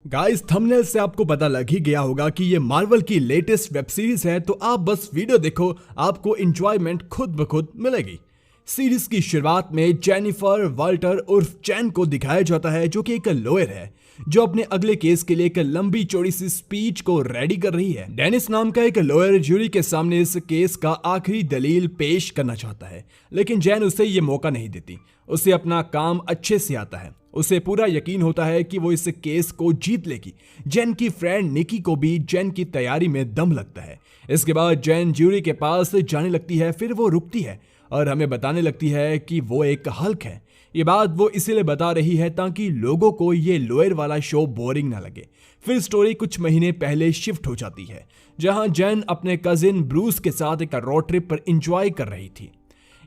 Guys thumbnail से आपको पता लग ही गया होगा कि ये मार्वल की लेटेस्ट वेब सीरीज है, तो आप बस वीडियो देखो, आपको एंजॉयमेंट खुद ब खुद मिलेगी। सीरीज की शुरुआत में जेनिफर वाल्टर उर्फ जैन को दिखाया जाता है, जो कि एक लॉयर है जो अपने अगले केस के लिए एक लंबी चौड़ी सी स्पीच को रेडी कर रही है। डेनिस नाम का एक लॉयर ज्यूरी के सामने इस केस का आखिरी दलील पेश करना चाहता है, लेकिन जैन उसे ये मौका नहीं देती। उसे अपना काम अच्छे से आता है, उसे पूरा यकीन होता है कि वो इस केस को जीत लेगी। जैन की फ्रेंड निकी को भी जैन की तैयारी में दम लगता है। इसके बाद जैन ज्यूरी के पास जाने लगती है, फिर वो रुकती है और हमें बताने लगती है कि वो एक हल्क है। ये बात वो इसीलिए बता रही है ताकि लोगों को ये लॉयर वाला शो बोरिंग ना लगे। फिर स्टोरी कुछ महीने पहले शिफ्ट हो जाती है, जहां जैन अपने कजिन ब्रूस के साथ एक रोड ट्रिप पर एंजॉय कर रही थी।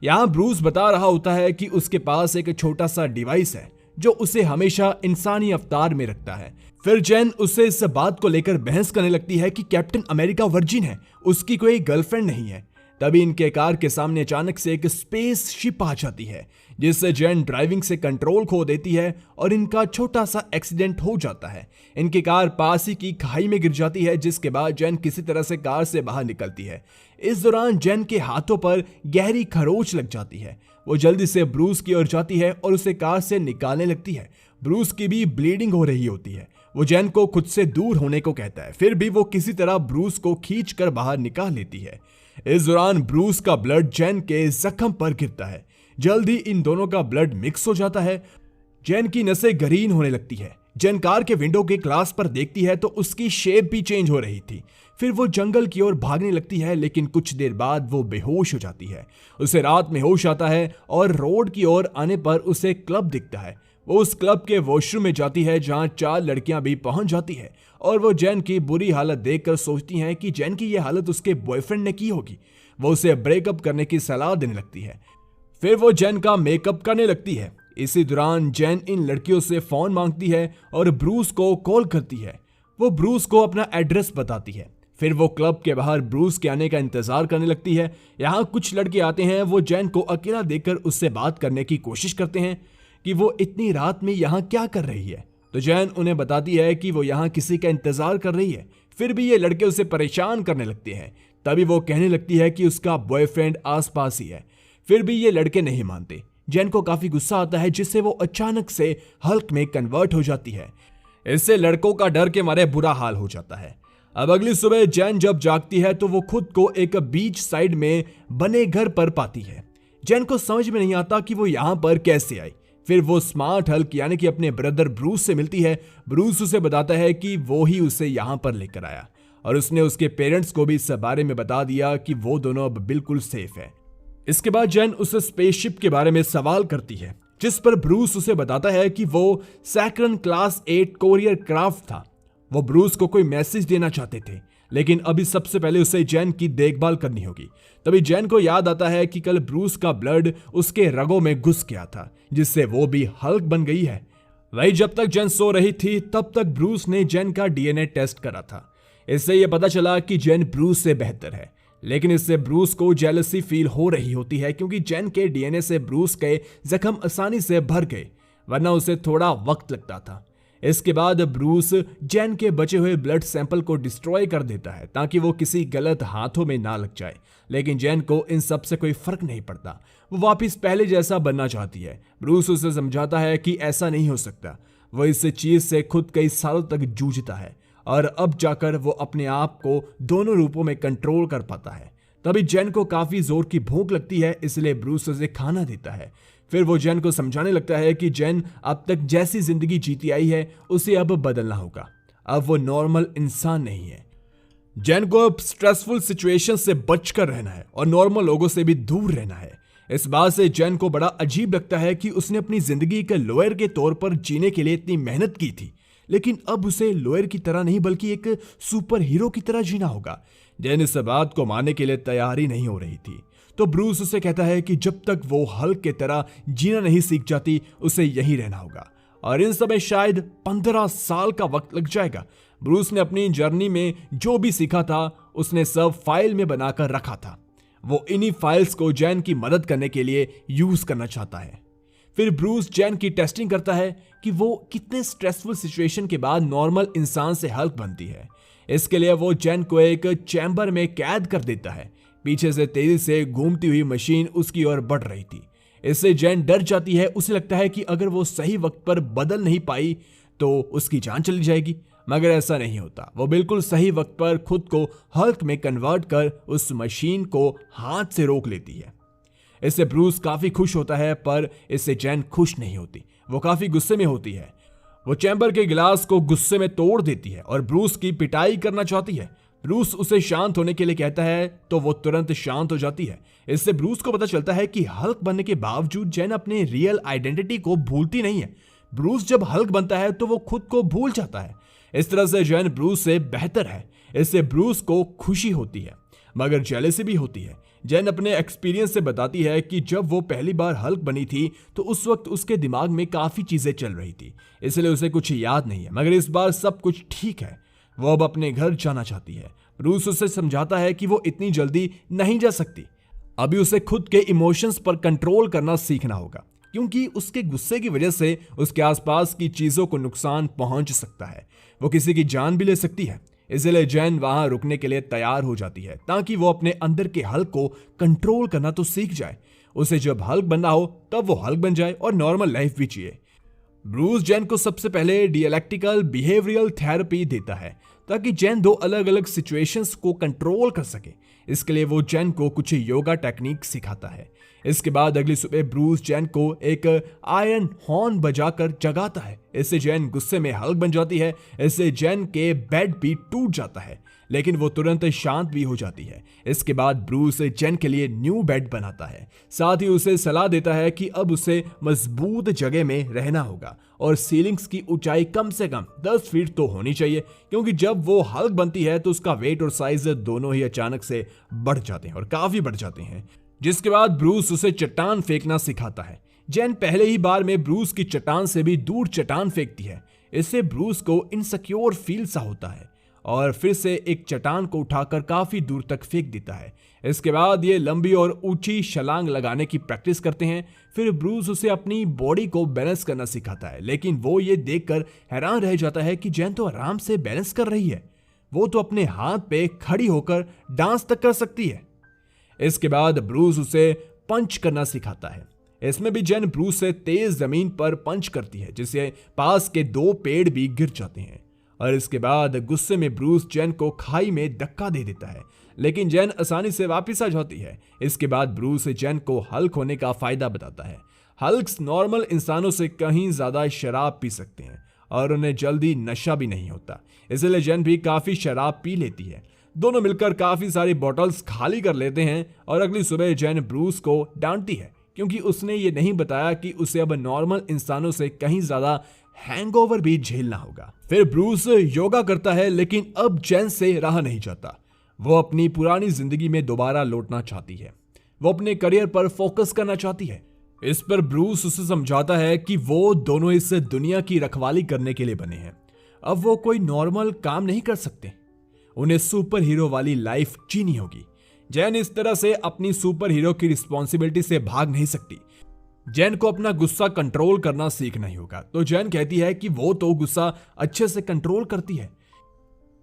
यहाँ ब्रूस बता रहा होता है कि उसके पास एक छोटा सा डिवाइस है जो उसे हमेशा इंसानी अवतार में रखता है। फिर जैन उससे इस बात को लेकर बहस करने लगती है कि कैप्टन अमेरिका वर्जिन है, उसकी कोई गर्लफ्रेंड नहीं है। तभी इनके कार के सामने अचानक से एक स्पेस शिप आ जाती है, जिससे जैन ड्राइविंग से कंट्रोल खो देती है और इनका छोटा सा एक्सीडेंट हो जाता है। इनकी कार पास ही की खाई में गिर जाती है, जिसके बाद जैन किसी तरह से कार से बाहर निकलती है। इस दौरान जैन के हाथों पर गहरी खरोंच लग जाती है। वो जल्दी से ब्रूस की ओर जाती है और उसे कार से निकालने लगती है। ब्रूस की भी ब्लीडिंग हो रही होती है। वो जैन को खुद से दूर होने को कहता है, फिर भी वो किसी तरह ब्रूस को खींच कर बाहर निकाल लेती है। इस दौरान ब्रूस का ब्लड जैन के जख्म पर गिरता है। जल्दी इन दोनों का ब्लड मिक्स हो जाता है। जैन की नसें ग्रीन होने लगती है। जैन कार के विंडो के ग्लास पर देखती है तो उसकी शेप भी चेंज हो रही थी। फिर वो जंगल की ओर भागने लगती है, लेकिन कुछ देर बाद वो बेहोश हो जाती है। उसे रात में होश आता है और रोड की ओर आने पर उसे क्लब दिखता है। वो उस क्लब के वॉशरूम में जाती है, जहां 4 लड़कियां भी पहुंच जाती है और वो जैन की बुरी हालत देखकर सोचती हैं कि जैन की यह हालत उसके बॉयफ्रेंड ने की होगी। वो उसे ब्रेकअप करने की सलाह देने लगती है। फिर वो जैन का मेकअप करने लगती है। इसी दौरान जैन इन लड़कियों से फोन मांगती है और ब्रूस को कॉल करती है। वो ब्रूस को अपना एड्रेस बताती है। फिर वो क्लब के बाहर ब्रूस के आने का इंतजार करने लगती है। यहाँ कुछ लड़के आते हैं। वो जैन को अकेला देखकर उससे बात करने की कोशिश करते हैं कि वो इतनी रात में यहाँ क्या कर रही है। तो जैन उन्हें बताती है कि वो यहाँ किसी का इंतजार कर रही है। फिर भी ये लड़के उसे परेशान करने लगते हैं। तभी वो कहने लगती है कि उसका बॉयफ्रेंड आसपास ही है। फिर भी ये लड़के नहीं मानते। जैन को काफी गुस्सा आता है, जिससे वो अचानक से हल्क में कन्वर्ट हो जाती है। इससे लड़कों का डर के मारे बुरा हाल हो जाता है। अब अगली सुबह जैन जब जागती है तो वो खुद को एक बीच साइड में बने घर पर पाती है। जैन को समझ में नहीं आता कि वो यहाँ पर कैसे आई। फिर वो स्मार्ट हल्क यानी कि अपने ब्रदर ब्रूस से मिलती है। ब्रूस उसे बताता है कि वो ही उसे यहाँ पर लेकर आया और उसने उसके पेरेंट्स को भी इस बारे में बता दिया कि वो दोनों अब बिल्कुल सेफ है। इसके बाद जैन उस स्पेसशिप के बारे में सवाल करती है, जिस पर ब्रूस उसे बताता है कि वो सैक्रन क्लास 8 कोरियर क्राफ्ट था। वो ब्रूस को कोई मैसेज देना चाहते थे, लेकिन अभी सबसे पहले उसे जैन की देखभाल करनी होगी। तभी जैन को याद आता है कि कल ब्रूस का ब्लड उसके रगों में घुस गया था, जिससे वो भी हल्क बन गई है। वही जब तक जैन सो रही थी तब तक ब्रूस ने जैन का डीएनए टेस्ट करा था। इससे यह पता चला कि जैन ब्रूस से बेहतर है, लेकिन इससे ब्रूस को जेलसी फील हो रही होती है, क्योंकि जैन के डीएनए से ब्रूस के जख्म आसानी से भर गए, वरना उसे थोड़ा वक्त लगता था। इसके बाद ब्रूस जैन के बचे हुए ब्लड सैंपल को डिस्ट्रॉय कर देता है ताकि वो किसी गलत हाथों में ना लग जाए, लेकिन जैन को इन सब से कोई फर्क नहीं पड़ता। वो वापस पहले जैसा बनना चाहती है। ब्रूस उसे समझाता है कि ऐसा नहीं हो सकता। वो इस चीज से खुद कई सालों तक जूझता है और अब जाकर वो अपने आप को दोनों रूपों में कंट्रोल कर पाता है। तभी जैन को काफी जोर की भूख लगती है, इसलिए ब्रूस उसे खाना देता है। फिर वो जैन को समझाने लगता है कि जैन अब तक जैसी जिंदगी जीती आई है उसे अब बदलना होगा। अब वो नॉर्मल इंसान नहीं है। जैन को अब स्ट्रेसफुल सिचुएशन से बचकर रहना है और नॉर्मल लोगों से भी दूर रहना है। इस बात से जैन को बड़ा अजीब लगता है कि उसने अपनी जिंदगी के लॉयर के तौर पर जीने के लिए इतनी मेहनत की थी, लेकिन अब उसे लॉयर की तरह नहीं बल्कि एक सुपर हीरो की तरह जीना होगा। जैन इस बात को मानने के लिए तैयार ही नहीं हो रही थी। तो ब्रूस उसे कहता है कि जब तक वो हल्क की तरह जीना नहीं सीख जाती उसे यहीं रहना होगा और इन समय शायद 15 साल का वक्त लग जाएगा। ब्रूस ने अपनी जर्नी में जो भी सीखा था उसने सब फाइल में बनाकर रखा था। वो इन्हीं फाइल्स को जैन की मदद करने के लिए यूज करना चाहता है। फिर ब्रूस जैन की टेस्टिंग करता है कि वो कितने स्ट्रेसफुल सिचुएशन के बाद नॉर्मल इंसान से हल्क बनती है। इसके लिए वो जेन को एक चैम्बर में कैद कर देता है। पीछे से तेजी से घूमती हुई मशीन उसकी ओर बढ़ रही थी। इससे जेन डर जाती है। उसे लगता है कि अगर वो सही वक्त पर बदल नहीं पाई तो उसकी जान चली जाएगी, मगर ऐसा नहीं होता। वो बिल्कुल सही वक्त पर खुद को हल्क में कन्वर्ट कर उस मशीन को हाथ से रोक लेती है। इससे ब्रूस काफी खुश होता है, पर इससे जेन खुश नहीं होती। वो काफी गुस्से में होती है। वो चैम्बर के गिलास को गुस्से में तोड़ देती है और ब्रूस की पिटाई करना चाहती है। ब्रूस उसे शांत होने के लिए कहता है तो वो तुरंत शांत हो जाती है। इससे ब्रूस को पता चलता है कि हल्क बनने के बावजूद जेन अपने रियल आइडेंटिटी को भूलती नहीं है। ब्रूस जब हल्क बनता है तो वो खुद को भूल जाता है। इस तरह से जेन ब्रूस से बेहतर है। इससे ब्रूस को खुशी होती है, मगर जेलसी भी होती है। जेन अपने एक्सपीरियंस से बताती है कि जब वो पहली बार हल्क बनी थी तो उस वक्त उसके दिमाग में काफी चीजें चल रही थी, इसलिए उसे कुछ याद नहीं है। मगर इस बार सब कुछ ठीक है। वो अब अपने घर जाना चाहती है। ब्रूस उसे समझाता है कि वो इतनी जल्दी नहीं जा सकती। अभी उसे खुद के इमोशंस पर कंट्रोल करना सीखना होगा, क्योंकि उसके गुस्से की वजह से उसके आसपास की चीजों को नुकसान पहुंच सकता है। वो किसी की जान भी ले सकती है। इसलिए जेन वहां रुकने के लिए तैयार हो जाती है ताकि वो अपने अंदर के हल्क को कंट्रोल करना तो सीख जाए। उसे जब हल्क बनना हो तब वो हल्क बन जाए और नॉर्मल लाइफ भी जिए। ब्रूस जेन को सबसे पहले डियलेक्टिकल बिहेवियरल थेरेपी देता है ताकि जेन दो अलग अलग सिचुएशंस को कंट्रोल कर सके। इसके लिए वो जेन को कुछ योगा टेक्निक सिखाता है। इसके बाद अगली सुबह ब्रूस जेन को एक आयरन हॉर्न बजाकर जगाता है। इससे जेन गुस्से में हल्क बन जाती है। इससे जेन के बेड भी टूट जाता है, लेकिन वो तुरंत शांत भी हो जाती है। इसके बाद ब्रूस जेन के लिए न्यू बेड बनाता है। साथ ही उसे सलाह देता है कि अब उसे मजबूत जगह में रहना होगा और सीलिंग्स की ऊंचाई कम से कम 10 फीट तो होनी चाहिए, क्योंकि जब वो हल्क बनती है तो उसका वेट और साइज दोनों ही अचानक से बढ़ जाते हैं और काफी बढ़ जाते हैं। जिसके बाद ब्रूस उसे चट्टान फेंकना सिखाता है। जेन पहले ही बार में ब्रूस की चट्टान से भी दूर चट्टान फेंकती है। इससे ब्रूस को इनसिक्योर फील सा होता है और फिर से एक चट्टान को उठाकर काफी दूर तक फेंक देता है। इसके बाद ये लंबी और ऊंची छलांग लगाने की प्रैक्टिस करते हैं। फिर ब्रूस उसे अपनी बॉडी को बैलेंस करना सिखाता है, लेकिन वो ये देखकर हैरान रह जाता है कि जेन तो आराम से बैलेंस कर रही है। वो तो अपने हाथ पे खड़ी होकर डांस तक कर सकती है। इसके बाद ब्रूस उसे पंच करना सिखाता है। इसमें भी जेन ब्रूस से तेज जमीन पर पंच करती है, जिससे पास के 2 पेड़ भी गिर जाते हैं। और इसके बाद गुस्से में ब्रूस जेन को खाई में धक्का दे देता है, लेकिन जेन आसानी से वापस आ जाती है। इसके बाद ब्रूस जेन को हल्क होने का फायदा बताता है। हल्क्स नॉर्मल इंसानों से कहीं ज्यादा शराब पी सकते हैं और उन्हें जल्दी नशा भी नहीं होता, इसलिए जेन भी काफी शराब पी लेती है। दोनों मिलकर काफी सारी बॉटल्स खाली कर लेते हैं और अगली सुबह जेन ब्रूस को डांटती है, क्योंकि उसने ये नहीं बताया कि उसे अब नॉर्मल इंसानों से कहीं ज्यादा हैंगओवर भी झेलना होगा। फिर ब्रूस योगा करता है, लेकिन अब जेन से रहा नहीं जाता। वो अपनी पुरानी जिंदगी में दोबारा लौटना चाहती है। वो अपने करियर पर फोकस करना चाहती है। इस पर ब्रूस उसे समझाता है कि वो दोनों इस दुनिया की रखवाली करने के लिए बने हैं। अब वो कोई नॉर्मल काम नहीं कर सकते, उन्हें सुपर हीरो वाली लाइफ जीनी होगी। जेन इस तरह से अपनी सुपर हीरो की रिस्पॉन्सिबिलिटी से भाग नहीं सकती। जेन को अपना गुस्सा कंट्रोल करना सीखना ही होगा। तो जेन कहती है कि वो तो गुस्सा अच्छे से कंट्रोल करती है।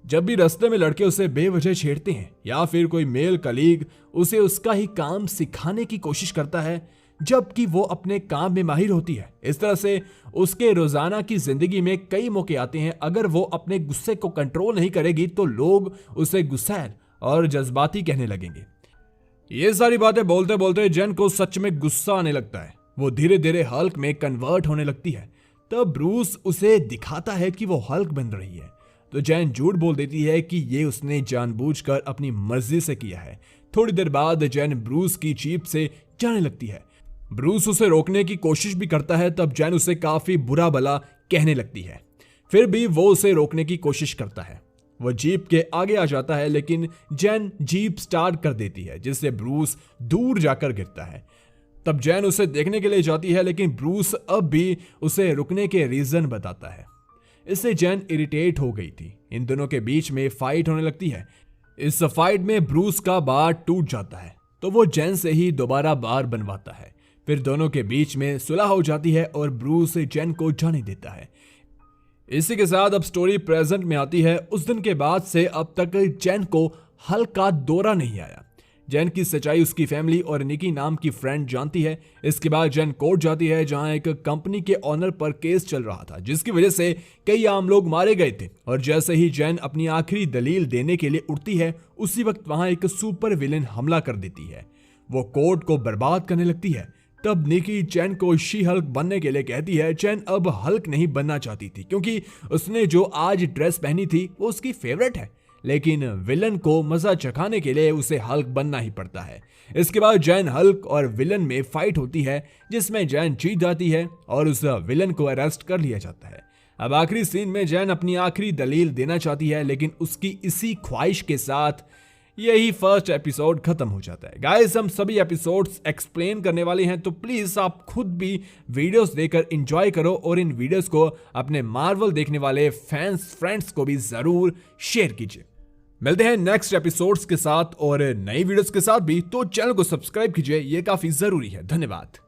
जब भी रास्ते में लड़के उसे बेवजह छेड़ते हैं या फिर कोई मेल कलीग उसे उसका ही काम सिखाने की कोशिश करता है, जबकि वो अपने काम में माहिर होती है। इस तरह से उसके रोजाना की जिंदगी में कई मौके आते हैं। अगर वो अपने गुस्से को कंट्रोल नहीं करेगी तो लोग उसे गुस्सैल और जज्बाती कहने लगेंगे। ये सारी बातें बोलते बोलते जेन को सच में गुस्सा आने लगता है। वो धीरे धीरे हल्क में कन्वर्ट होने लगती है। तब ब्रूस उसे दिखाता है कि वो हल्क बन रही है, तो जेन झूठ बोल देती है कि ये उसने जानबूझकर अपनी मर्जी से किया है। थोड़ी देर बाद जेन ब्रूस की जीप से जाने लगती है। ब्रूस उसे रोकने की कोशिश भी करता है, तब जेन उसे काफी बुरा भला कहने लगती है। फिर भी वो उसे रोकने की कोशिश करता है। वो जीप के आगे आ जाता है, लेकिन जेन जीप स्टार्ट कर देती है, जिससे ब्रूस दूर जाकर गिरता है। तब जेन उसे देखने के लिए जाती है, लेकिन ब्रूस अब भी उसे रुकने के रीजन बताता है। इससे जेन इरिटेट हो गई थी। इन दोनों के बीच में फाइट होने लगती है। इस फाइट में ब्रूस का बार टूट जाता है, तो वो जेन से ही दोबारा बार बनवाता है। फिर दोनों के बीच में सुलह हो जाती है और ब्रूस जेन को जाने देता है। इसी के साथ अब स्टोरी प्रेजेंट में आती है। उस दिन के बाद से अब तक जेन को हल्क का दौरा नहीं आया। जेन की सच्चाई उसकी फैमिली और निकी नाम की फ्रेंड जानती है। इसके बाद जेन कोर्ट जाती है जहां एक कंपनी के ओनर पर केस चल रहा था जिसकी वजह से कई आम लोग मारे गए थे। और जैसे ही जेन अपनी आखिरी दलील देने के लिए उठती है उसी वक्त वहां एक सुपर विलेन हमला कर देती है। वो कोर्ट को बर्बाद करने लगती है। तब निकी जेन को शी हल्क बनने के लिए कहती है। जेन अब हल्क नहीं बनना चाहती थी क्योंकि उसने जो आज ड्रेस पहनी थी वो उसकी फेवरेट है, लेकिन विलन को मजा चखाने के लिए उसे हल्क बनना ही पड़ता है। इसके बाद जेन हल्क और विलन में फाइट होती है जिसमें जेन जीत जाती है और उस विलन को अरेस्ट कर लिया जाता है। अब आखिरी सीन में जेन अपनी आखिरी दलील देना चाहती है, लेकिन उसकी इसी ख्वाहिश के साथ यही फर्स्ट एपिसोड खत्म हो जाता है। गाइस, हम सभी एपिसोड्स एक्सप्लेन करने वाले हैं तो प्लीज आप खुद भी वीडियोस देखकर एंजॉय करो और इन वीडियोस को अपने मार्वल देखने वाले फैंस फ्रेंड्स को भी जरूर शेयर कीजिए। मिलते हैं नेक्स्ट एपिसोड्स के साथ और नई वीडियोस के साथ भी, तो चैनल को सब्सक्राइब कीजिए, ये काफी जरूरी है। धन्यवाद।